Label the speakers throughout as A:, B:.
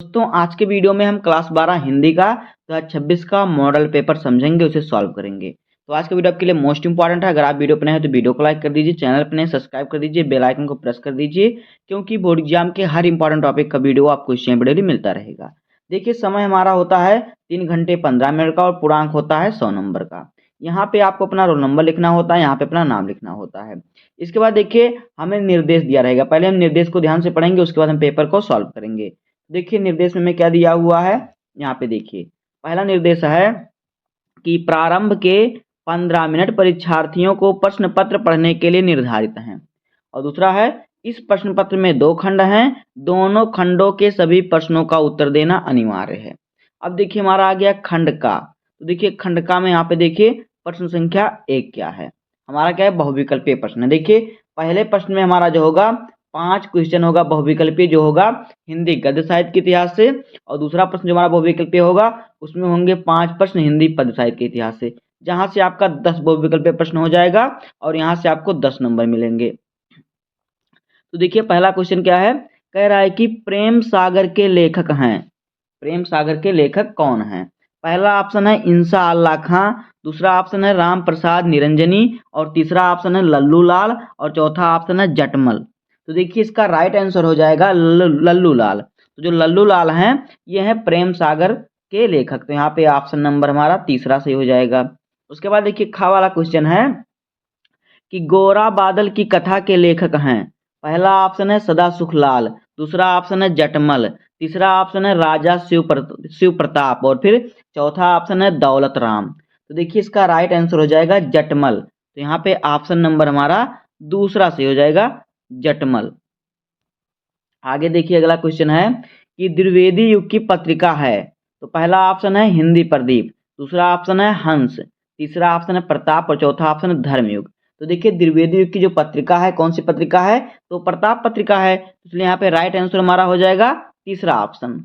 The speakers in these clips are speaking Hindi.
A: दोस्तों आज के वीडियो में हम क्लास 12 हिंदी का 2026 का मॉडल पेपर समझेंगे, उसे सॉल्व करेंगे। तो आज का वीडियो आपके लिए मोस्ट इंपॉर्टेंट है। अगर आप वीडियो पर नए हैं तो वीडियो को लाइक कर दीजिए, चैनल पर नए सब्सक्राइब कर दीजिए, बेल आइकन को प्रेस कर दीजिए, क्योंकि बोर्ड एग्जाम के हर इंपॉर्टेंट टॉपिक का वीडियो आपको इस चैनल पर डेली मिलता रहेगा। देखिए समय हमारा होता है 3 घंटे 15 मिनट का और पूर्णांक होता है 100 नंबर का। यहाँ पे आपको अपना रोल नंबर लिखना होता है, यहाँ पे अपना नाम लिखना होता है। इसके बाद देखिए हमें निर्देश दिया रहेगा, पहले हम निर्देश को ध्यान से पढ़ेंगे, उसके बाद हम पेपर को सॉल्व करेंगे। देखिए निर्देश में क्या दिया हुआ है, यहाँ पे देखिए पहला निर्देश है कि प्रारंभ के 15 मिनट परीक्षार्थियों को प्रश्न पत्र पढ़ने के लिए निर्धारित हैं। और दूसरा है इस प्रश्न पत्र में 2 खंड हैं, दोनों खंडों के सभी प्रश्नों का उत्तर देना अनिवार्य है। अब देखिए हमारा आ गया खंड का, तो देखिए खंड का में यहाँ पे देखिए प्रश्न संख्या 1 क्या है, हमारा क्या है बहुविकल्पीय प्रश्न है। देखिए पहले प्रश्न में हमारा जो होगा 5 क्वेश्चन होगा बहुविकल्पीय, जो होगा हिंदी गद्य साहित्य के इतिहास से, और दूसरा प्रश्न जो हमारा बहुविकल्पीय होगा उसमें होंगे 5 प्रश्न हिंदी पद्य साहित्य के इतिहास से, जहां से आपका 10 बहुविकल्पीय प्रश्न हो जाएगा और यहाँ से आपको 10 नंबर मिलेंगे। तो देखिए पहला क्वेश्चन क्या है, कह रहा है कि प्रेम सागर के लेखक हैं। प्रेम सागर के लेखक कौन हैं? पहला ऑप्शन है इंसा अल्लाह खां, दूसरा ऑप्शन है राम प्रसाद निरंजनी, और तीसरा ऑप्शन है लल्लू लाल, और चौथा ऑप्शन है जटमल। तो देखिए इसका राइट आंसर हो जाएगा लल्लू लाल। तो जो लल्लू लाल हैं ये हैं प्रेम सागर के लेखक। तो यहाँ पे ऑप्शन नंबर हमारा तीसरा सही हो जाएगा। उसके बाद देखिए खा वाला क्वेश्चन है कि गोरा बादल की कथा के लेखक हैं। पहला ऑप्शन है सदा सुखलाल, दूसरा ऑप्शन है जटमल, तीसरा ऑप्शन है राजा शिव प्रताप, और फिर चौथा ऑप्शन है दौलत राम। तो देखिए इसका राइट आंसर हो जाएगा जटमल। तो यहाँ पे ऑप्शन नंबर हमारा दूसरा सही हो जाएगा, जटमल। आगे देखिए अगला क्वेश्चन है कि द्विवेदी युग की पत्रिका है। तो पहला ऑप्शन है हिंदी प्रदीप, दूसरा ऑप्शन है हंस, तीसरा ऑप्शन है प्रताप, और चौथा ऑप्शन है धर्मयुग। तो देखिए द्विवेदी युग की जो पत्रिका है कौन सी पत्रिका है, तो प्रताप पत्रिका है, इसलिए यहाँ पे राइट आंसर हमारा हो जाएगा तीसरा ऑप्शन।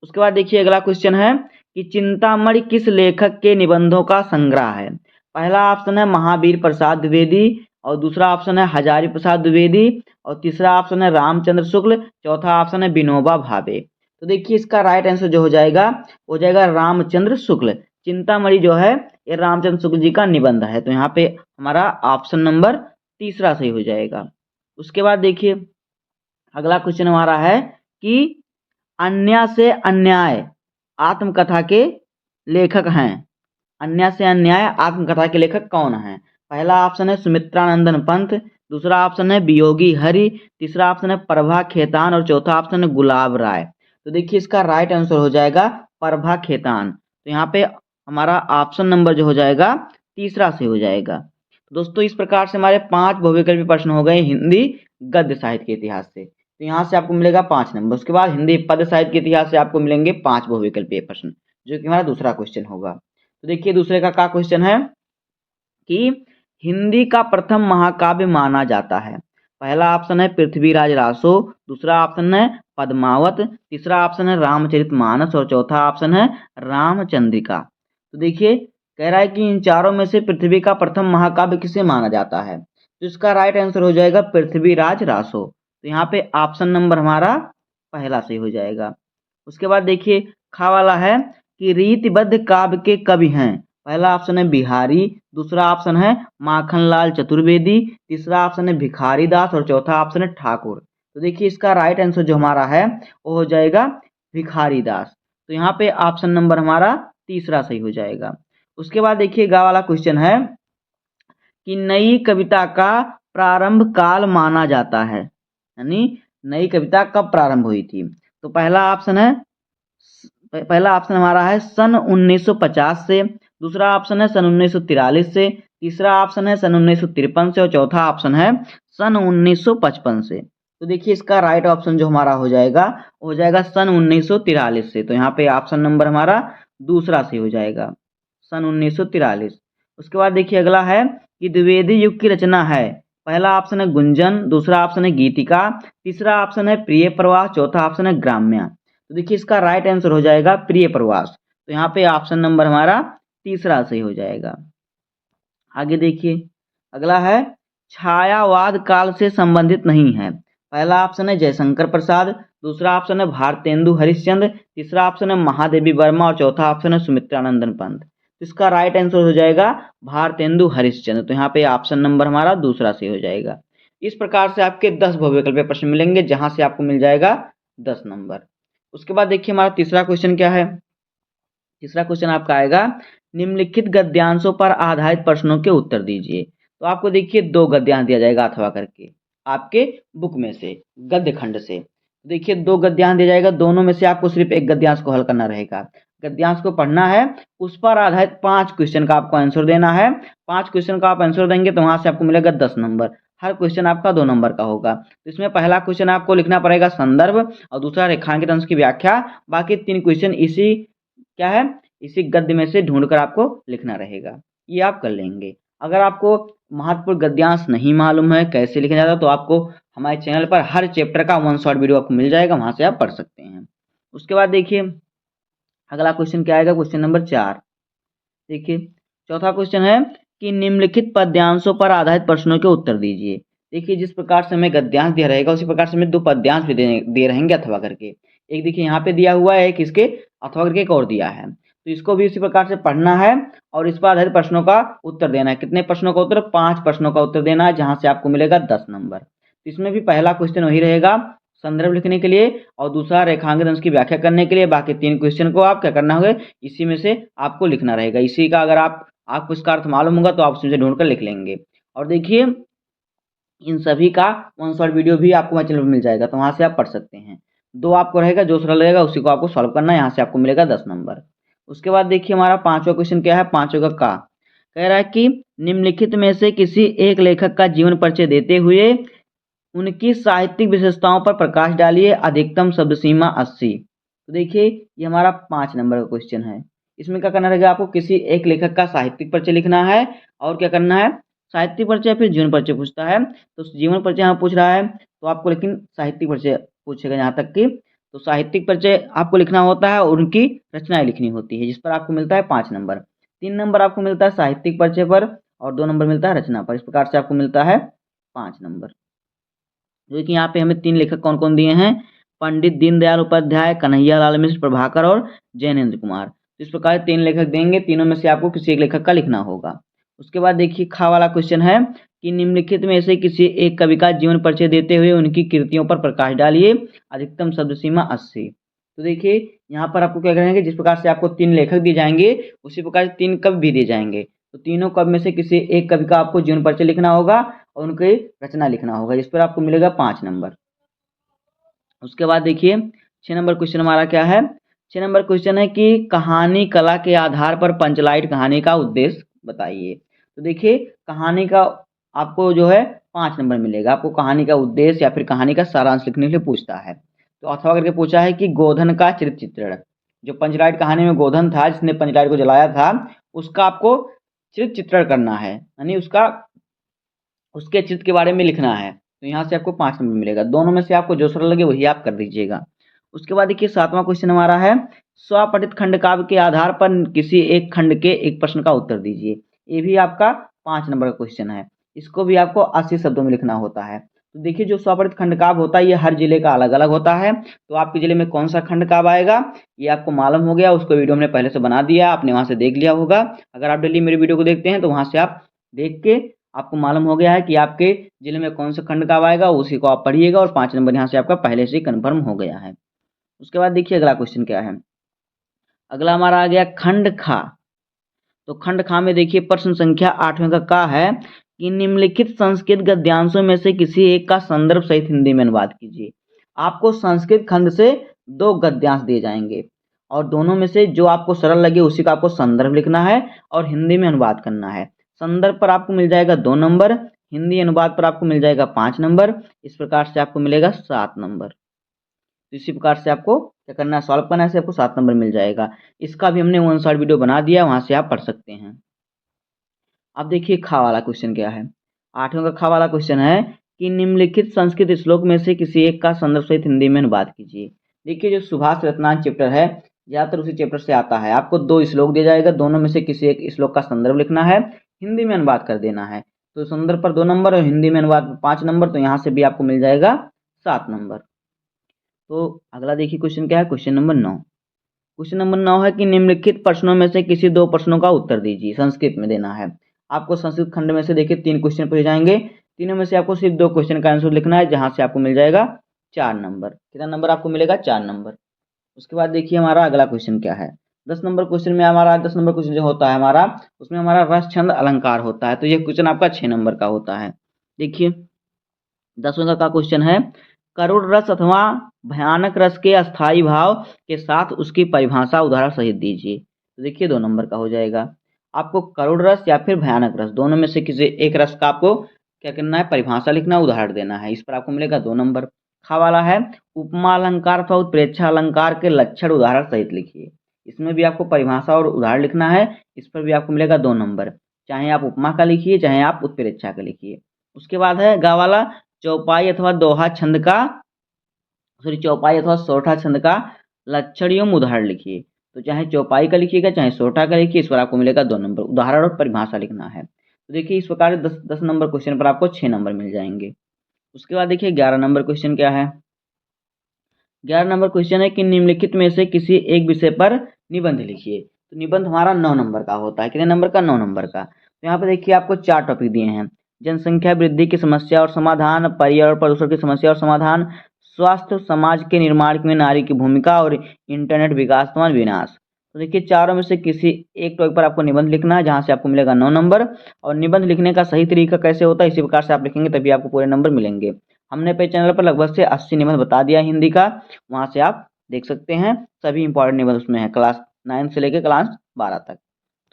A: उसके बाद देखिए अगला क्वेश्चन है कि चिंतामणि किस लेखक के निबंधों का संग्रह है। पहला ऑप्शन है महावीर प्रसाद द्विवेदी, और दूसरा ऑप्शन है हजारी प्रसाद द्विवेदी, और तीसरा ऑप्शन है रामचंद्र शुक्ल, चौथा ऑप्शन है विनोबा भावे। तो देखिए इसका राइट आंसर जो हो जाएगा रामचंद्र शुक्ल। चिंतामणि जो है ये रामचंद्र शुक्ल जी का निबंध है। तो यहाँ पे हमारा ऑप्शन नंबर तीसरा सही हो जाएगा। उसके बाद देखिए अगला क्वेश्चन हमारा है कि अन्याय से अन्याय आत्मकथा के लेखक हैं। अन्याय से अन्याय आत्मकथा के लेखक कौन हैं? पहला ऑप्शन है सुमित्रानंदन पंत, दूसरा ऑप्शन है वियोगी हरि, तीसरा ऑप्शन है प्रभा खेतान, और चौथा ऑप्शन है गुलाब राय। तो देखिए इसका राइट आंसर हो जाएगा प्रभा खेतान। तो यहाँ पे हमारा ऑप्शन नंबर जो हो जाएगा तीसरा से हो जाएगा। तो दोस्तों इस प्रकार से हमारे 5 बहुविकल्पीय प्रश्न हो गए हिंदी गद्य साहित्य के इतिहास से। तो यहाँ से आपको मिलेगा 5 नंबर। उसके बाद हिंदी पद्य साहित्य के इतिहास से आपको मिलेंगे 5 बहुविकल्पीय प्रश्न, जो कि हमारा दूसरा क्वेश्चन होगा। तो देखिए दूसरे का क्या क्वेश्चन है कि हिंदी का प्रथम महाकाव्य माना जाता है। पहला ऑप्शन है पृथ्वीराज रासो, दूसरा ऑप्शन है पद्मावत, तीसरा ऑप्शन है रामचरितमानस, और चौथा ऑप्शन है रामचंद्रिका। तो देखिए कह रहा है कि इन चारों में से पृथ्वी का प्रथम महाकाव्य किसे माना जाता है। तो इसका राइट आंसर हो जाएगा पृथ्वीराज रासो। तो यहाँ पे ऑप्शन नंबर हमारा पहला सही हो जाएगा। उसके बाद देखिए खा वाला है कि रीतिबद्ध काव्य के कवि हैं। पहला ऑप्शन है बिहारी, दूसरा ऑप्शन है माखनलाल चतुर्वेदी, तीसरा ऑप्शन है भिखारी दास, और चौथा ऑप्शन है ठाकुर। तो देखिए इसका राइट आंसर जो हमारा है वो हो जाएगा भिखारी दास। तो यहाँ पे ऑप्शन नंबर हमारा तीसरा सही हो जाएगा। उसके बाद देखिए गा वाला क्वेश्चन है कि नई कविता का प्रारंभ काल माना जाता है, यानी नई कविता कब प्रारंभ हुई थी। तो पहला ऑप्शन हमारा है सन 1950 से, दूसरा ऑप्शन है सन 1943 से, तीसरा ऑप्शन है सन 1953 से, और चौथा ऑप्शन है सन 1955 से। तो देखिए इसका राइट ऑप्शन जो हमारा हो जाएगा वो हो जाएगा सन 1943 से। तो यहाँ पे ऑप्शन नंबर हमारा दूसरा से हो जाएगा, सन 1943। उसके बाद देखिए अगला है कि द्विवेदी युग की रचना है। पहला ऑप्शन है गुंजन, दूसरा ऑप्शन है गीतिका, तीसरा ऑप्शन है प्रिय प्रवास, चौथा ऑप्शन है ग्राम्या। तो देखिए इसका राइट आंसर हो जाएगा प्रिय प्रवास। तो यहाँ पे ऑप्शन नंबर हमारा तीसरा सही हो जाएगा। आगे देखिए अगला है छायावाद काल से संबंधित नहीं है। पहला ऑप्शन है जयशंकर प्रसाद, दूसरा ऑप्शन है भारतेंदु हरिश्चंद्र, तीसरा ऑप्शन है महादेवी वर्मा और चौथा ऑप्शन है सुमित्रानंदन पंत। इसका राइट आंसर हो जाएगा भारतेंदु हरिश्चंद्र। तो यहाँ पे ऑप्शन नंबर हमारा दूसरा सही हो जाएगा। इस प्रकार से आपके 10 बहुविकल्पीय प्रश्न मिलेंगे जहां से आपको मिल जाएगा 10 नंबर। उसके बाद देखिए हमारा तीसरा क्वेश्चन क्या है। तीसरा क्वेश्चन आपका आएगा निम्नलिखित गद्यांशों पर आधारित प्रश्नों के उत्तर दीजिए। तो आपको देखिए 2 गद्यांश दिया जाएगा अथवा करके आपके बुक में से गद्य खंड से। देखिए 2 गद्यांश दिया जाएगा, दोनों में से आपको सिर्फ एक गद्यांश को हल करना रहेगा। गद्यांश को पढ़ना है, उस पर आधारित 5 क्वेश्चन का आपको आंसर देना है। 5 क्वेश्चन का आप आंसर देंगे तो वहां से आपको मिलेगा 10 नंबर। हर क्वेश्चन आपका 2 नंबर का होगा। तो इसमें पहला क्वेश्चन आपको लिखना पड़ेगा संदर्भ और दूसरा रेखांकित अंश की व्याख्या। बाकी 3 क्वेश्चन इसी क्या है, इसी गद्य में से ढूंढकर आपको लिखना रहेगा। ये आप कर लेंगे। अगर आपको महत्वपूर्ण गद्यांश नहीं मालूम है कैसे लिखा जाता है तो आपको हमारे चैनल पर हर चैप्टर का 1 शॉर्ट वीडियो आपको मिल जाएगा, वहां से आप पढ़ सकते हैं। उसके बाद देखिए अगला क्वेश्चन क्या आएगा, क्वेश्चन नंबर 4। देखिए चौथा क्वेश्चन है कि निम्नलिखित पद्यांशों पर आधारित प्रश्नों के उत्तर दीजिए। देखिए जिस प्रकार से हमें गद्यांश दिया रहेगा उसी प्रकार से हमें 2 पद्यांश भी दे रहेंगे अथवा करके। एक देखिए यहाँ पे दिया हुआ है, एक इसके अथवा करके एक और दिया है। तो इसको भी इसी प्रकार से पढ़ना है और इस पर आधारित प्रश्नों का उत्तर देना है। कितने प्रश्नों का उत्तर? 5 प्रश्नों का उत्तर देना है, जहां से आपको मिलेगा 10 नंबर। तो इसमें भी पहला क्वेश्चन वही रहेगा संदर्भ लिखने के लिए और दूसरा रेखांकित अंश की व्याख्या करने के लिए। बाकी 3 क्वेश्चन को आप क्या करना होगा, इसी में से आपको लिखना रहेगा। इसी का अगर आपको इसका अर्थ मालूम होगा तो आप उसमें से ढूंढकर लिख लेंगे। और देखिए इन सभी का 1 शॉर्ट वीडियो भी आपको हमारे चैनल पर मिल जाएगा, तो वहां से आप पढ़ सकते हैं। 2 आपको रहेगा, जो सरल रहेगा उसी को आपको सॉल्व करना है, यहाँ से आपको मिलेगा 10 नंबर। उसके बाद देखिए हमारा 5वां क्वेश्चन क्या है, 5वां का कह रहा है कि निम्नलिखित में से किसी एक लेखक का जीवन परिचय देते हुए उनकी साहित्यिक विशेषताओं पर प्रकाश डालिए, अधिकतम शब्द सीमा 80। तो देखिए ये हमारा 5 नंबर का क्वेश्चन है। इसमें क्या करना रहेगा, आपको किसी एक लेखक का साहित्यिक परिचय लिखना है और क्या करना है, साहित्यिक परिचय फिर जीवन परिचय पूछता है तो जीवन परिचय यहाँ पूछ रहा है तो आपको लेकिन साहित्यिक परिचय पूछेगा यहाँ तक कि। तो साहित्यिक परिचय आपको लिखना होता है और उनकी रचनाएं लिखनी होती है, जिस पर आपको मिलता है 5 नंबर। 3 नंबर आपको मिलता है साहित्यिक परिचय पर और 2 नंबर मिलता है रचना पर। इस प्रकार से आपको मिलता है 5 नंबर। जो कि यहाँ पे हमें 3 लेखक कौन कौन दिए हैं, पंडित दीनदयाल उपाध्याय, कन्हैयालाल मिश्र, प्रभाकर और जैनेन्द्र कुमार। तो इस प्रकार 3 लेखक देंगे, तीनों में से आपको किसी एक लेखक का लिखना होगा। उसके बाद देखिए खा वाला क्वेश्चन है कि निम्नलिखित में से किसी एक कवि का जीवन परिचय देते हुए उनकी कृतियों पर प्रकाश डालिए, अधिकतम शब्द सीमा 80। तो देखिए यहाँ पर आपको क्या करेंगे, जिस प्रकार से आपको 3 लेखक दिए जाएंगे उसी प्रकार से 3 कवि भी दिए जाएंगे। तो तीनों कवि में से किसी एक कवि का आपको जीवन परिचय लिखना होगा और उनकी रचना लिखना होगा, जिस पर आपको मिलेगा 5 नंबर। उसके बाद देखिए 6 नंबर क्वेश्चन हमारा क्या है, 6 नंबर क्वेश्चन है कि कहानी कला के आधार पर पंचलाइट कहानी का उद्देश्य बताइए। तो देखिए कहानी का आपको जो है 5 नंबर मिलेगा। आपको कहानी का उद्देश्य या फिर कहानी का सारांश लिखने के लिए पूछता है। तो अथवा करके पूछा है कि गोधन का चरित्र चित्रण, जो पंचलाइट कहानी में गोधन था जिसने पंचलाइट को जलाया था, उसका आपको चरित्र चित्रण करना है, यानी उसके चित्र के बारे में लिखना है। तो यहाँ से आपको 5 नंबर मिलेगा। दोनों में से आपको जो सरल लगे वही आप कर दीजिएगा। उसके बाद देखिए 7वां क्वेश्चन हमारा है स्वपठित खंड काव्य के आधार पर किसी एक खंड के एक प्रश्न का उत्तर दीजिए। ये भी आपका 5 नंबर का क्वेश्चन है। इसको भी आपको 80 शब्दों में लिखना होता है। तो देखिए जो स्वपठित खंड काव्य होता है ये हर जिले का अलग अलग होता है। तो आपके जिले में कौन सा खंड काव्य आएगा ये आपको मालूम हो गया, उसको वीडियो हमने पहले से बना दिया, आपने वहां से देख लिया होगा। अगर आप डेली मेरी वीडियो को देखते हैं तो वहां से आप देख के आपको मालूम हो गया है कि आपके जिले में कौन सा खंड काव्य आएगा, उसी को आप पढ़िएगा और 5 नंबर यहाँ से आपका पहले से ही कन्फर्म हो गया है। उसके बाद देखिए अगला क्वेश्चन क्या है, अगला हमारा आ गया खंड खा। तो खंड खा में देखिए प्रश्न संख्या 8वें का है कि निम्नलिखित संस्कृत गद्यांशों में से किसी एक का संदर्भ सहित हिंदी में अनुवाद कीजिए। आपको संस्कृत खंड से 2 गद्यांश दिए जाएंगे और दोनों में से जो आपको सरल लगे उसी का आपको संदर्भ लिखना है और हिंदी में अनुवाद करना है। संदर्भ पर आपको मिल जाएगा 2 नंबर, हिंदी अनुवाद पर आपको मिल जाएगा 5 नंबर। इस प्रकार से आपको मिलेगा 7 नंबर। तो इसी प्रकार से आपको क्या करना है, सॉल्व करना है, से आपको 7 नंबर मिल जाएगा। इसका भी हमने 1 शॉर्ट वीडियो बना दिया, वहां से आप पढ़ सकते हैं। अब देखिए खा वाला क्वेश्चन क्या है, 8वें का खा वाला क्वेश्चन है कि निम्नलिखित संस्कृत श्लोक में से किसी एक का संदर्भ सहित हिंदी में अनुवाद कीजिए। देखिए जो सुभाष रत्नांत चैप्टर है ज्यादातर उसी चैप्टर से आता है। आपको 2 श्लोक दिया जाएगा, दोनों में से किसी एक श्लोक का संदर्भ लिखना है, हिंदी में अनुवाद कर देना है। तो संदर्भ पर 2 नंबर और हिंदी में अनुवाद पर 5 नंबर। तो यहाँ से भी आपको मिल जाएगा 7 नंबर। तो अगला देखिए क्वेश्चन क्या है, क्वेश्चन नंबर 9। क्वेश्चन नंबर 9 है कि निम्नलिखित प्रश्नों में से किसी 2 प्रश्नों का उत्तर दीजिए। संस्कृत में देना है आपको। संस्कृत खंड में से देखिए 3 क्वेश्चन पूछे जाएंगे, तीनों में से आपको सिर्फ 2 क्वेश्चन का आंसर लिखना है, जहां से आपको मिल जाएगा 4 नंबर। कितना नंबर आपको मिलेगा, 4 नंबर। उसके बाद देखिए हमारा अगला क्वेश्चन क्या है। 10 नंबर क्वेश्चन में हमारा 10 नंबर क्वेश्चन जो होता है हमारा, उसमें हमारा रस छंद अलंकार होता है। तो ये क्वेश्चन आपका 6 नंबर का होता है। देखिए 10 नंबर का क्वेश्चन है, करुण रस अथवा भयानक रस के अस्थाई भाव के साथ उसकी परिभाषा उदाहरण सहित दीजिए। तो देखिए 2 नंबर का हो जाएगा। आपको करुण रस या फिर भयानक रस, दोनों में से किसी एक रस का आपको क्या करना है, परिभाषा लिखना, उदाहरण देना है। इस पर आपको मिलेगा 2 नंबर। खा वाला है, उपमा अलंकार अथवा उत्प्रेक्षा अलंकार के लक्षण उदाहरण सहित लिखिए। इसमें भी आपको परिभाषा और उदाहरण लिखना है। इस पर भी आपको मिलेगा 2 नंबर, चाहे आप उपमा का लिखिए चाहे आप उत्प्रेक्षा का लिखिए। उसके बाद है गा वाला, चौपाई अथवा दोहा छंद का, सॉरी चौपाई अथवा सोरठा छंद का लक्षण एवं उदाहरण लिखिए। तो चाहे चौपाई का लिखिएगा चाहे सोरठा का लिखिए, इस पर आपको मिलेगा 2 नंबर। उदाहरण और परिभाषा लिखना है। तो देखिए इस प्रकार 10 नंबर क्वेश्चन पर आपको 6 नंबर मिल जाएंगे। उसके बाद देखिए 11 नंबर क्वेश्चन क्या है। 11 नंबर क्वेश्चन है कि निम्नलिखित में से किसी एक विषय पर निबंध लिखिए। तो निबंध हमारा 9 नंबर का होता है। कितने नंबर का, 9 नंबर का। तो यहाँ पे देखिए आपको 4 टॉपिक दिए हैं। जनसंख्या वृद्धि की समस्या और समाधान, पर्यावरण प्रदूषण की समस्या और समाधान, स्वास्थ्य समाज के निर्माण में नारी की भूमिका और इंटरनेट विकास तथा विनाश। तो देखिए चारों में से किसी एक टॉपिक पर आपको निबंध लिखना है, जहाँ से आपको मिलेगा 9 नंबर। और निबंध लिखने का सही तरीका कैसे होता है, इसी प्रकार से आप लिखेंगे तभी आपको पूरे नंबर मिलेंगे। हमने पे चैनल पर लगभग से 80 निबंध बता दिया हिंदी का, वहाँ से आप देख सकते हैं। सभी इंपॉर्टेंट निबंध उसमें है, क्लास 9 से लेकर क्लास 12 तक।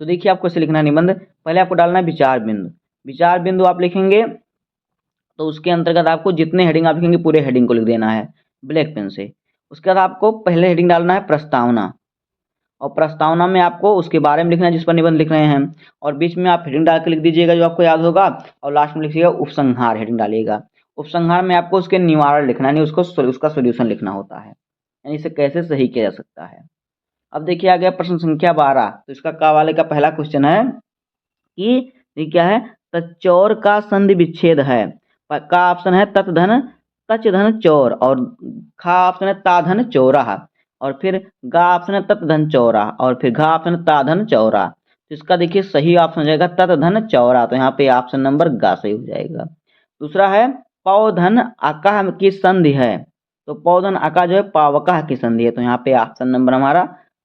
A: तो देखिए आपको कैसे लिखना है निबंध। पहले आपको डालना है विचार बिंदु। विचार बिंदु आप लिखेंगे तो उसके अंतर्गत आपको जितने हेडिंग आप लिखेंगे पूरे हेडिंग को लिख देना है ब्लैक पेन से। उसके बाद आपको पहले हेडिंग डालना है प्रस्तावना, और प्रस्तावना में आपको उसके बारे में लिखना है जिस पर निबंध लिख रहे हैं। और बीच में आप हेडिंग डाल के लिख दीजिएगा जो आपको याद होगा, और लास्ट में लिखिएगा उपसंहार, हेडिंग डालिएगा। उपसंहार में आपको उसके निवारण लिखना है, उसको उसका सोल्यूशन लिखना होता है, यानी इसे कैसे सही किया जा सकता है। अब देखिए आ गया प्रश्न संख्या 12। तो इसका का वाले का पहला क्वेश्चन है कि ये क्या है, तच्चौर का संधि विच्छेद है। का ऑप्शन है तत धन तच धन चौर, और खा ऑप्शन है ता धन चौरा, और फिर गा ऑप्शन है तत धन चौरा, और फिर घा ऑप्शन है ता धन चौरा। तो इसका देखिए सही ऑप्शन हो जाएगा तत धन चौरा। तो यहाँ पे ऑप्शन नंबर गा सही हो जाएगा। दूसरा है पौधन अकाह की संधि है। तो पौधन अका जो है पावकाह की संधि है। तो यहाँ पे ऑप्शन नंबर हमारा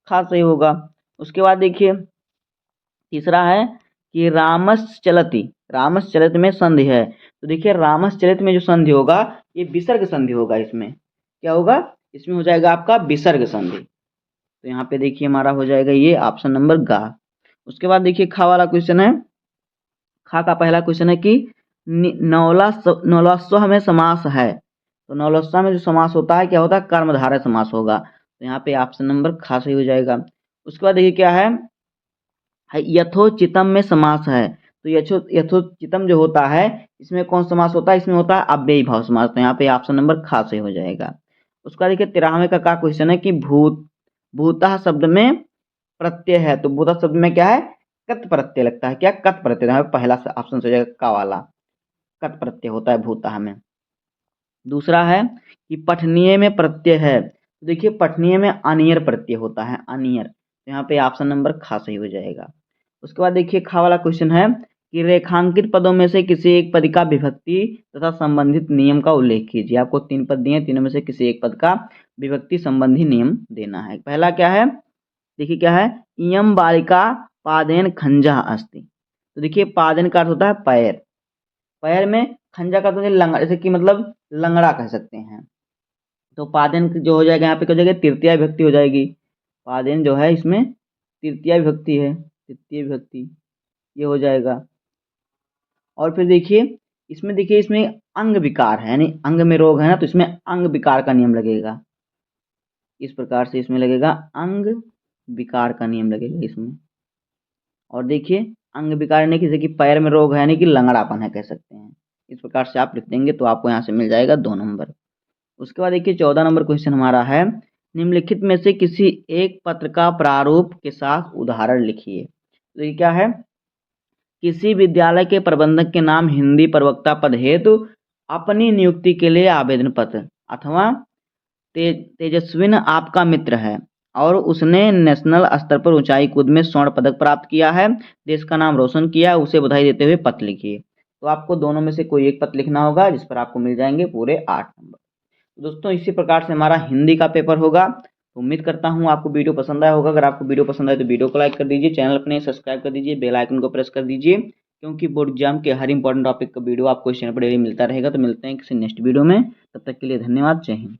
A: खा सही होगा। उसके बाद देखिए तीसरा है कि रामस चलति, रामस चलित में संधि है। तो देखिए रामस चलित में जो संधि होगा ये विसर्ग संधि होगा। इसमें क्या होगा, इसमें हो जाएगा आपका विसर्ग संधि। तो यहाँ पे देखिए हमारा हो जाएगा ये ऑप्शन नंबर गा। उसके बाद देखिए खा वाला क्वेश्चन है। खा का पहला क्वेश्चन है कि नौलस्व में समास है। तो नौलस्व में जो समास होता है क्या होता है, कर्मधारय समास होगा। तो यहाँ पे ऑप्शन नंबर खा सही हो जाएगा। उसके बाद देखिए क्या है, यथोचितम में समास है। तो यथोचितम जो होता है इसमें कौन समास होता है, इसमें होता है अव्ययी भाव समास। तो यहाँ पे ऑप्शन नंबर खा सही हो जाएगा। उसका देखिए 13वें का क्वेश्चन है कि भूतः शब्द में प्रत्यय है। तो भूतः शब्द में क्या है, कत प्रत्यय लगता है। क्या, कत प्रत्यय। यहाँ पे पहला ऑप्शन हो जाएगा का वाला, कत प्रत्यय होता है भूतः में। दूसरा है कि पठनीय में प्रत्यय है। तो देखिए पठनीय में अनियर प्रत्यय होता है, अनियर। तो यहाँ पे ऑप्शन नंबर खा सही हो जाएगा। उसके बाद देखिए खा वाला क्वेश्चन है कि रेखांकित पदों में से किसी एक पद का विभक्ति तथा संबंधित नियम का उल्लेख कीजिए। आपको 3 पद दिए, तीनों में से किसी एक पद का विभक्ति संबंधी नियम देना है। पहला क्या है, देखिए क्या है, इयम बालिका पादेन खंजा अस्ति। तो देखिए पादेन का अर्थ होता है पैर, पैर में, खंजा का तो लंगड़ा, जैसे कि मतलब लंगड़ा कह सकते हैं। तो पादेन जो हो जाएगा यहाँ पे क्या हो जाएगा, तृतीया विभक्ति हो जाएगी। पादेन जो है इसमें तृतीया विभक्ति है, तृतीय विभक्ति ये हो जाएगा। और फिर देखिए इसमें अंग विकार है, यानी अंग में रोग है ना, तो इसमें अंग विकार का नियम लगेगा। इस प्रकार से इसमें लगेगा अंग विकार का नियम लगेगा इसमें। और देखिए अंग विकार यानी कि जैसे कि पैर में रोग है, यानी कि लंगड़ापन है कह सकते हैं। इस प्रकार से आप लिख देंगे तो आपको यहाँ से मिल जाएगा 2 नंबर। उसके बाद देखिए 14 नंबर क्वेश्चन हमारा है, निम्नलिखित में से किसी एक पत्र का प्रारूप के साथ उदाहरण लिखिए। तो ये क्या है, किसी विद्यालय के प्रबंधक के नाम हिंदी प्रवक्ता पद हेतु अपनी नियुक्ति के लिए आवेदन पत्र अथवा तेजस्विन आपका मित्र है और उसने नेशनल स्तर पर ऊंचाई कूद में स्वर्ण पदक प्राप्त किया है, देश का नाम रोशन किया है, उसे बधाई देते हुए पत्र लिखिए। तो आपको दोनों में से कोई एक पत्र लिखना होगा जिस पर आपको मिल जाएंगे पूरे 8 नंबर। तो दोस्तों इसी प्रकार से हमारा हिंदी का पेपर होगा। तो उम्मीद करता हूँ आपको वीडियो पसंद आया होगा। अगर आपको वीडियो पसंद आए तो वीडियो को लाइक कर दीजिए, चैनल पर नए सब्सक्राइब कर दीजिए, बेल आइकन को प्रेस कर दीजिए, क्योंकि बोर्ड एग्जाम के हर इंपॉर्टेंट टॉपिक का वीडियो आपको इस चैनल पर डेली मिलता रहेगा। तो मिलते हैं किसी नेक्स्ट वीडियो में, तब तक के लिए धन्यवाद, जय हिंद।